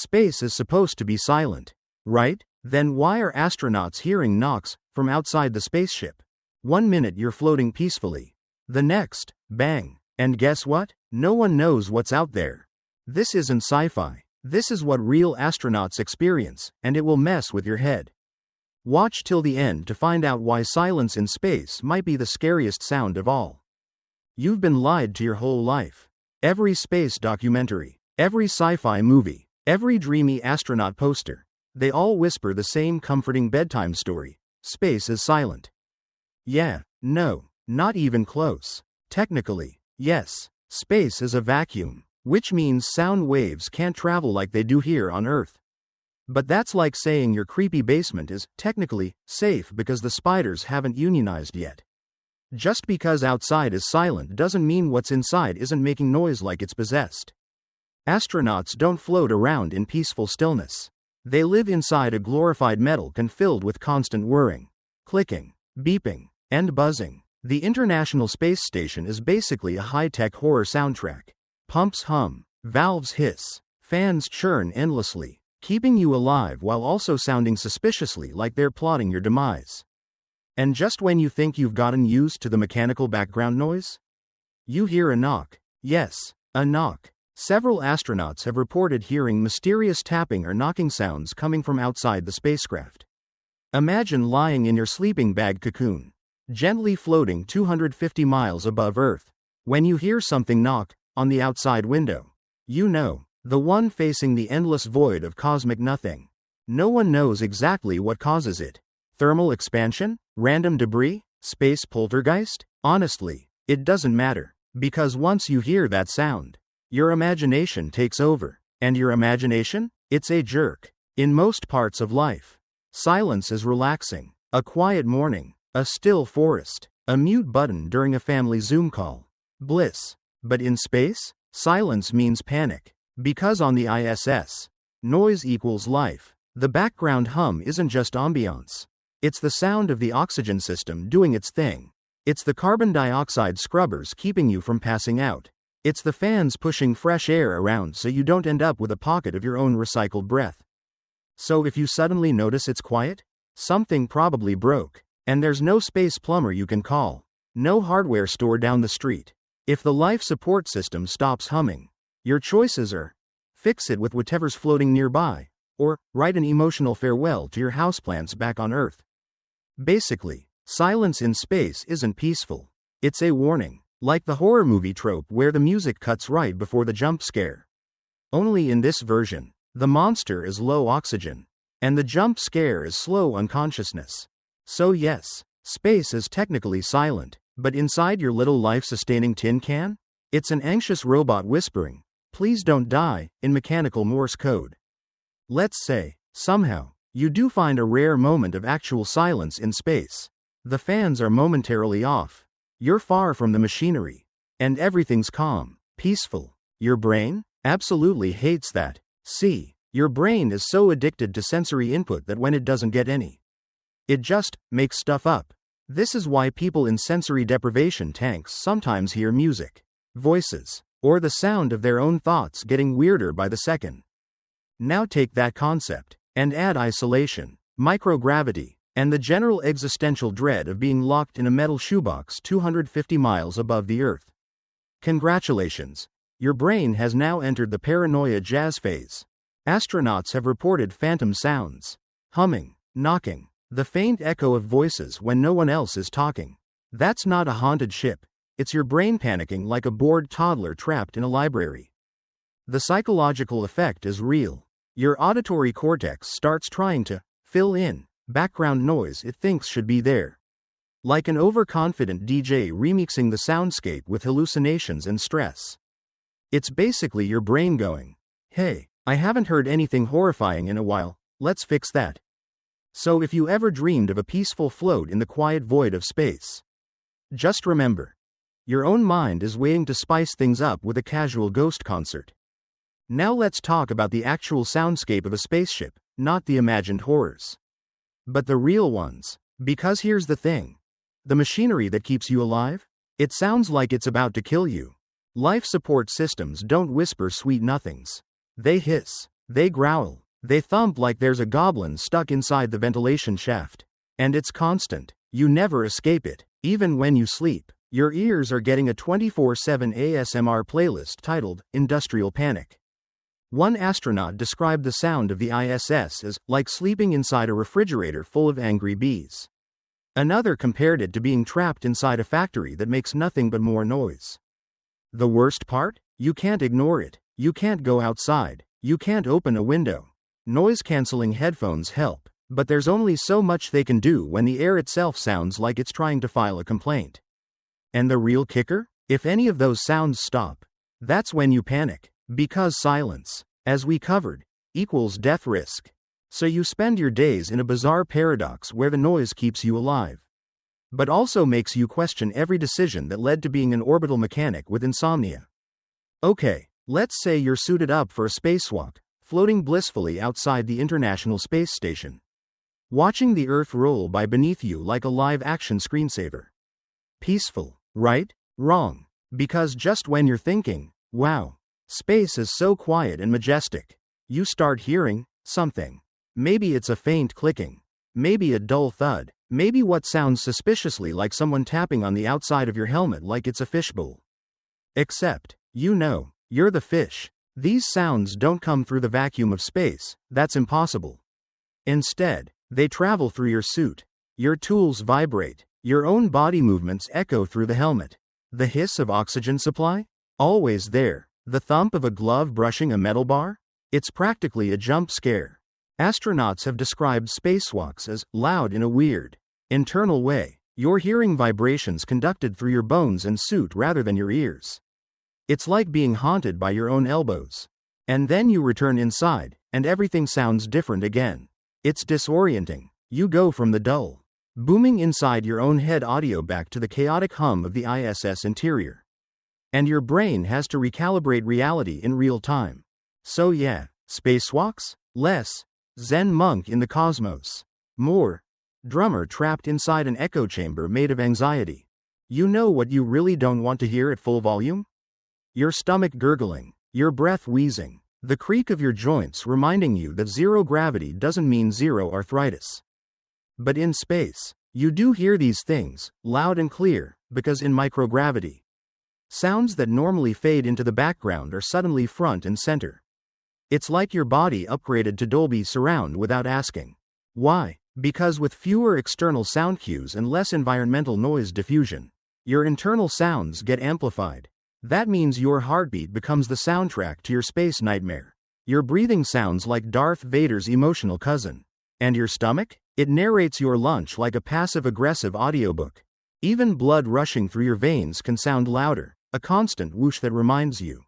Space is supposed to be silent, right? Then why are astronauts hearing knocks from outside the spaceship? 1 minute you're floating peacefully. The next, bang. And guess what? No one knows what's out there. This isn't sci-fi. This is what real astronauts experience, and it will mess with your head. Watch till the end to find out why silence in space might be the scariest sound of all. You've been lied to your whole life. Every space documentary, every sci-fi movie, every dreamy astronaut poster, they all whisper the same comforting bedtime story. Space is silent. Yeah, no, not even close. Technically, yes, space is a vacuum, which means sound waves can't travel like they do here on Earth. But that's like saying your creepy basement is, technically, safe because the spiders haven't unionized yet. Just because outside is silent doesn't mean what's inside isn't making noise like it's possessed. Astronauts don't float around in peaceful stillness. They live inside a glorified metal can filled with constant whirring, clicking, beeping, and buzzing. The International Space Station is basically a high-tech horror soundtrack. Pumps hum, valves hiss, fans churn endlessly, keeping you alive while also sounding suspiciously like they're plotting your demise. And just when you think you've gotten used to the mechanical background noise, you hear a knock. Yes, a knock. Several astronauts have reported hearing mysterious tapping or knocking sounds coming from outside the spacecraft. Imagine lying in your sleeping bag cocoon, gently floating 250 miles above Earth. When you hear something knock on the outside window, you know, the one facing the endless void of cosmic nothing. No one knows exactly what causes it. Thermal expansion? Random debris? Space poltergeist? Honestly, it doesn't matter, because once you hear that sound, your imagination takes over. And your imagination? It's a jerk. In most parts of life, silence is relaxing. A quiet morning, a still forest, a mute button during a family Zoom call. Bliss. But in space, silence means panic. Because on the ISS, noise equals life. The background hum isn't just ambiance. It's the sound of the oxygen system doing its thing. It's the carbon dioxide scrubbers keeping you from passing out. It's the fans pushing fresh air around so you don't end up with a pocket of your own recycled breath. So if you suddenly notice it's quiet, something probably broke, and there's no space plumber you can call, no hardware store down the street. If the life support system stops humming, your choices are: fix it with whatever's floating nearby, or write an emotional farewell to your houseplants back on Earth. Basically, silence in space isn't peaceful. It's a warning, like the horror movie trope where the music cuts right before the jump scare. Only in this version, the monster is low oxygen, and the jump scare is slow unconsciousness. So yes, space is technically silent, but inside your little life-sustaining tin can, it's an anxious robot whispering, "Please don't die," in mechanical Morse code. Let's say, somehow, you do find a rare moment of actual silence in space. The fans are momentarily off. You're far from the machinery. And everything's calm, peaceful. Your brain? Absolutely hates that. See, your brain is so addicted to sensory input that when it doesn't get any, it just makes stuff up. This is why people in sensory deprivation tanks sometimes hear music, voices, or the sound of their own thoughts getting weirder by the second. Now take that concept, and add isolation, microgravity, and the general existential dread of being locked in a metal shoebox 250 miles above the Earth. Congratulations, your brain has now entered the paranoia jazz phase. Astronauts have reported phantom sounds, humming, knocking, the faint echo of voices when no one else is talking. That's not a haunted ship, it's your brain panicking like a bored toddler trapped in a library. The psychological effect is real. Your auditory cortex starts trying to fill in background noise it thinks should be there. Like an overconfident DJ remixing the soundscape with hallucinations and stress. It's basically your brain going, "Hey, I haven't heard anything horrifying in a while, let's fix that." So if you ever dreamed of a peaceful float in the quiet void of space, just remember, your own mind is waiting to spice things up with a casual ghost concert. Now let's talk about the actual soundscape of a spaceship, not the imagined horrors, but the real ones. Because here's the thing. The machinery that keeps you alive? It sounds like it's about to kill you. Life support systems don't whisper sweet nothings. They hiss. They growl. They thump like there's a goblin stuck inside the ventilation shaft. And it's constant. You never escape it. Even when you sleep, your ears are getting a 24/7 ASMR playlist titled Industrial Panic. One astronaut described the sound of the ISS as like sleeping inside a refrigerator full of angry bees. Another compared it to being trapped inside a factory that makes nothing but more noise. The worst part? You can't ignore it. You can't go outside. You can't open a window. Noise-canceling headphones help, but there's only so much they can do when the air itself sounds like it's trying to file a complaint. And the real kicker? If any of those sounds stop, that's when you panic. Because silence, as we covered, equals death risk. So you spend your days in a bizarre paradox where the noise keeps you alive, but also makes you question every decision that led to being an orbital mechanic with insomnia. Okay, let's say you're suited up for a spacewalk, floating blissfully outside the International Space Station, watching the Earth roll by beneath you like a live-action screensaver. Peaceful, right? Wrong. Because just when you're thinking, wow, space is so quiet and majestic, you start hearing something. Maybe it's a faint clicking. Maybe a dull thud. Maybe what sounds suspiciously like someone tapping on the outside of your helmet like it's a fishbowl. Except, you're the fish. These sounds don't come through the vacuum of space. That's impossible. Instead, they travel through your suit. Your tools vibrate. Your own body movements echo through the helmet. The hiss of oxygen supply? Always there. The thump of a glove brushing a metal bar? It's practically a jump scare. Astronauts have described spacewalks as loud in a weird, internal way. You're hearing vibrations conducted through your bones and suit rather than your ears. It's like being haunted by your own elbows. And then you return inside, and everything sounds different again. It's disorienting. You go from the dull, booming inside your own head audio back to the chaotic hum of the ISS interior. And your brain has to recalibrate reality in real time. So yeah, spacewalks? Less Zen monk in the cosmos. More drummer trapped inside an echo chamber made of anxiety. You know what you really don't want to hear at full volume? Your stomach gurgling, your breath wheezing, the creak of your joints reminding you that zero gravity doesn't mean zero arthritis. But in space, you do hear these things, loud and clear, because in microgravity, sounds that normally fade into the background are suddenly front and center. It's like your body upgraded to Dolby Surround without asking. Why? Because with fewer external sound cues and less environmental noise diffusion, your internal sounds get amplified. That means your heartbeat becomes the soundtrack to your space nightmare. Your breathing sounds like Darth Vader's emotional cousin. And your stomach? It narrates your lunch like a passive-aggressive audiobook. Even blood rushing through your veins can sound louder, a constant whoosh that reminds you,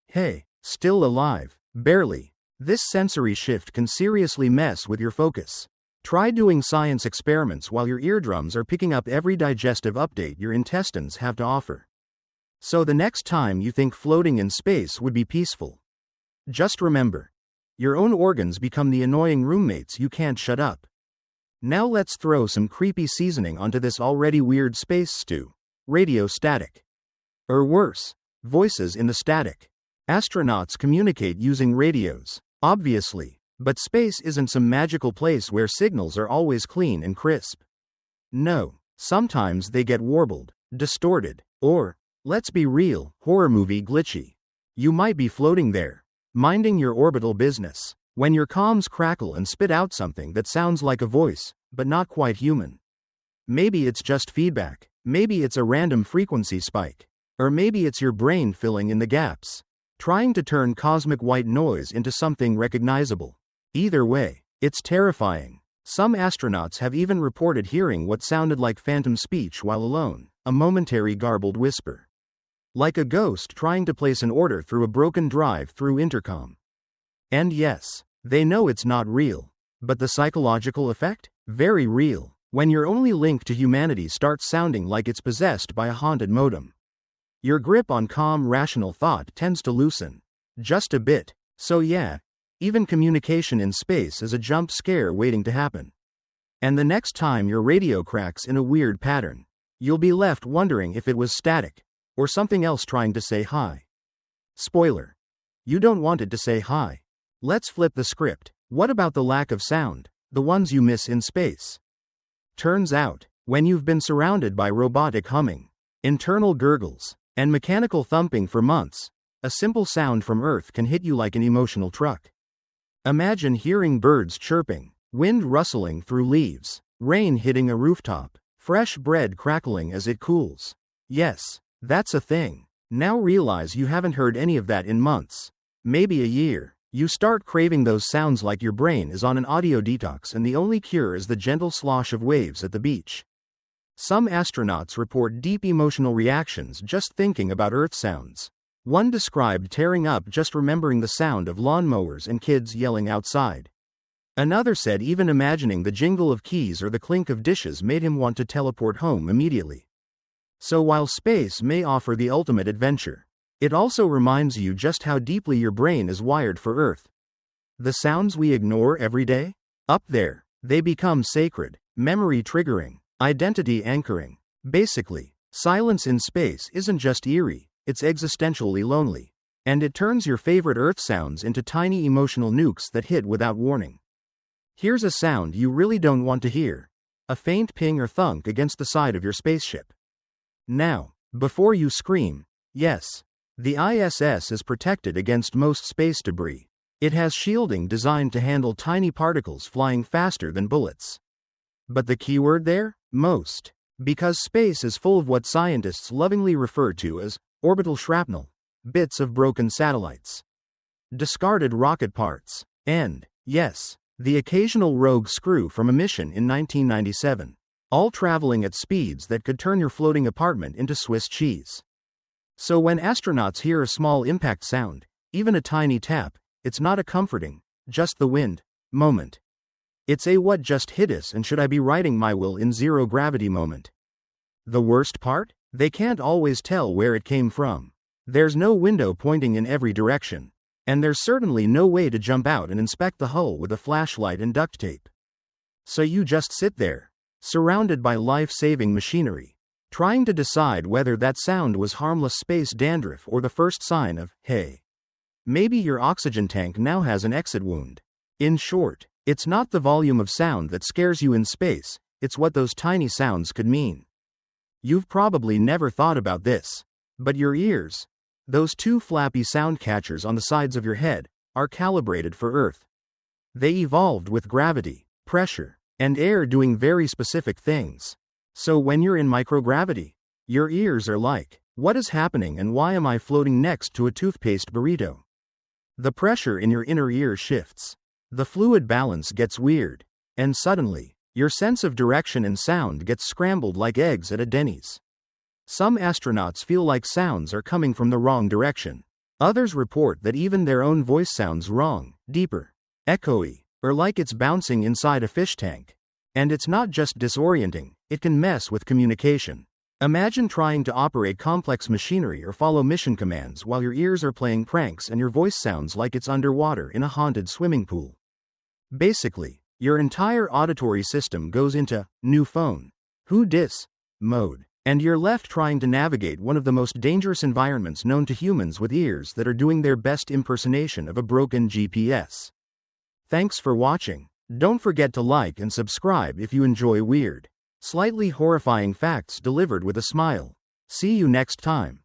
hey, still alive. Barely. This sensory shift can seriously mess with your focus. Try doing science experiments while your eardrums are picking up every digestive update your intestines have to offer. So the next time you think floating in space would be peaceful, just remember, your own organs become the annoying roommates you can't shut up. Now let's throw some creepy seasoning onto this already weird space stew. Radio static. Or worse, voices in the static. Astronauts communicate using radios, obviously, but space isn't some magical place where signals are always clean and crisp. No, sometimes they get warbled, distorted, or, let's be real, horror movie glitchy. You might be floating there, minding your orbital business, when your comms crackle and spit out something that sounds like a voice, but not quite human. Maybe it's just feedback, maybe it's a random frequency spike, or maybe it's your brain filling in the gaps, trying to turn cosmic white noise into something recognizable. Either way, it's terrifying. Some astronauts have even reported hearing what sounded like phantom speech while alone, a momentary garbled whisper. Like a ghost trying to place an order through a broken drive-through intercom. And yes, they know it's not real. But the psychological effect? Very real. When your only link to humanity starts sounding like it's possessed by a haunted modem. Your grip on calm, rational thought tends to loosen. Just a bit. So yeah, even communication in space is a jump scare waiting to happen. And the next time your radio cracks in a weird pattern, you'll be left wondering if it was static, or something else trying to say hi. Spoiler. You don't want it to say hi. Let's flip the script. What about the lack of sound, the ones you miss in space? Turns out, when you've been surrounded by robotic humming, internal gurgles, and mechanical thumping for months, a simple sound from Earth can hit you like an emotional truck. Imagine hearing birds chirping, wind rustling through leaves, rain hitting a rooftop, fresh bread crackling as it cools. Yes, that's a thing. Now realize you haven't heard any of that in months, maybe a year. You start craving those sounds like your brain is on an audio detox and the only cure is the gentle slosh of waves at the beach. Some astronauts report deep emotional reactions just thinking about Earth sounds. One described tearing up just remembering the sound of lawnmowers and kids yelling outside. Another said even imagining the jingle of keys or the clink of dishes made him want to teleport home immediately. So while space may offer the ultimate adventure, it also reminds you just how deeply your brain is wired for Earth. The sounds we ignore every day? Up there, they become sacred, memory triggering, identity anchoring. Basically, silence in space isn't just eerie, it's existentially lonely. And it turns your favorite Earth sounds into tiny emotional nukes that hit without warning. Here's a sound you really don't want to hear. A faint ping or thunk against the side of your spaceship. Now, before you scream, yes, the ISS is protected against most space debris. It has shielding designed to handle tiny particles flying faster than bullets. But the keyword there? Most. Because space is full of what scientists lovingly refer to as orbital shrapnel, bits of broken satellites, discarded rocket parts, and, yes, the occasional rogue screw from a mission in 1997, all traveling at speeds that could turn your floating apartment into Swiss cheese. So when astronauts hear a small impact sound, even a tiny tap, it's not a comforting, just the wind, moment. It's a what just hit us and should I be riding my will in zero gravity moment. The worst part? They can't always tell where it came from. There's no window pointing in every direction. And there's certainly no way to jump out and inspect the hull with a flashlight and duct tape. So you just sit there, surrounded by life-saving machinery, trying to decide whether that sound was harmless space dandruff or the first sign of, hey, maybe your oxygen tank now has an exit wound. In short, it's not the volume of sound that scares you in space, it's what those tiny sounds could mean. You've probably never thought about this, but your ears, those two flappy sound catchers on the sides of your head, are calibrated for Earth. They evolved with gravity, pressure, and air doing very specific things. So when you're in microgravity, your ears are like, what is happening and why am I floating next to a toothpaste burrito? The pressure in your inner ear shifts. The fluid balance gets weird. And suddenly, your sense of direction and sound gets scrambled like eggs at a Denny's. Some astronauts feel like sounds are coming from the wrong direction. Others report that even their own voice sounds wrong, deeper, echoey, or like it's bouncing inside a fish tank. And it's not just disorienting, it can mess with communication. Imagine trying to operate complex machinery or follow mission commands while your ears are playing pranks and your voice sounds like it's underwater in a haunted swimming pool. Basically, your entire auditory system goes into new phone, who dis mode, and you're left trying to navigate one of the most dangerous environments known to humans with ears that are doing their best impersonation of a broken GPS. Thanks for watching. Don't forget to like and subscribe if you enjoy weird, slightly horrifying facts delivered with a smile. See you next time.